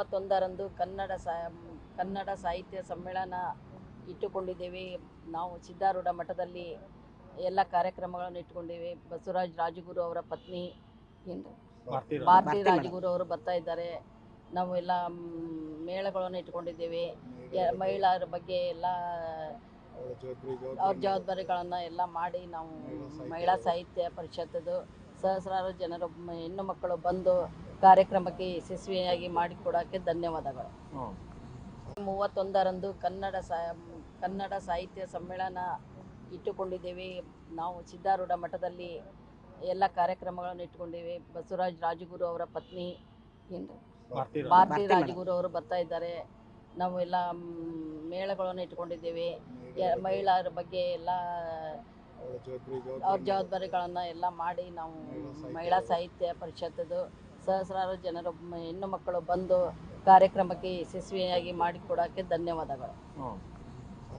31ರಂದು ಕನ್ನಡ ಸಾಹಿತ್ಯ ಸಮ್ಮೇಳನ ಇಟ್ಟುಕೊಂಡಿದ್ದೇವೆ. ನಾವು ಸಿದ್ಧಾರೂಢ ಮಠದಲ್ಲಿ ಎಲ್ಲ ಕಾರ್ಯಕ್ರಮಗಳನ್ನು ಇಟ್ಟುಕೊಂಡಿದ್ದೇವೆ. ಬಸವರಾಜ ರಾಜಗುರು ಅವರ ಪತ್ನಿ ಭಾರತಿ ರಾಜಗುರು ಅವರು ಬರ್ತಾ ಇದ್ದಾರೆ. ನಾವು ಎಲ್ಲ ಮೇಳಗಳನ್ನು ಇಟ್ಕೊಂಡಿದ್ದೇವೆ. ಮಹಿಳೆಯರ ಬಗ್ಗೆ ಎಲ್ಲ ಅವ್ರ ಜವಾಬ್ದಾರಿಗಳನ್ನು ಎಲ್ಲ ಮಾಡಿ ನಾವು ಮಹಿಳಾ ಸಾಹಿತ್ಯ ಪರಿಷತ್ತದು ಸಹಸ್ರಾರು ಜನರು ಹೆಣ್ಣು ಮಕ್ಕಳು ಬಂದು ಕಾರ್ಯಕ್ರಮಕ್ಕೆ ಯಶಸ್ವಿಯಾಗಿ ಮಾಡಿಕೊಡೋಕ್ಕೆ ಧನ್ಯವಾದಗಳು. 31ರಂದು ಕನ್ನಡ ಸಾಹಿತ್ಯ ಸಮ್ಮೇಳನ ಇಟ್ಟುಕೊಂಡಿದ್ದೇವೆ. ನಾವು ಸಿದ್ಧಾರೂಢ ಮಠದಲ್ಲಿ ಎಲ್ಲ ಕಾರ್ಯಕ್ರಮಗಳನ್ನು ಇಟ್ಕೊಂಡಿದ್ದೇವೆ. ಬಸವರಾಜ ರಾಜಗುರು ಅವರ ಪತ್ನಿ ಭಾರತಿ ರಾಜಗುರು ಅವರು ಬರ್ತಾ ಇದ್ದಾರೆ. ನಾವು ಎಲ್ಲ ಮೇಳಗಳನ್ನು ಇಟ್ಕೊಂಡಿದ್ದೇವೆ. ಮಹಿಳೆಯರ ಬಗ್ಗೆ ಎಲ್ಲ ಅವ್ರ ಜವಾಬ್ದಾರಿಗಳನ್ನು ಎಲ್ಲ ಮಾಡಿ ನಾವು ಮಹಿಳಾ ಸಾಹಿತ್ಯ ಪರಿಷತ್ತದು ಸಹಸ್ರಾರು ಜನರು ಹೆಣ್ಣು ಮಕ್ಕಳು ಬಂದು ಕಾರ್ಯಕ್ರಮಕ್ಕೆ ಯಶಸ್ವಿಯಾಗಿ ಮಾಡಿಕೊಡೋಕ್ಕೆ ಧನ್ಯವಾದಗಳು.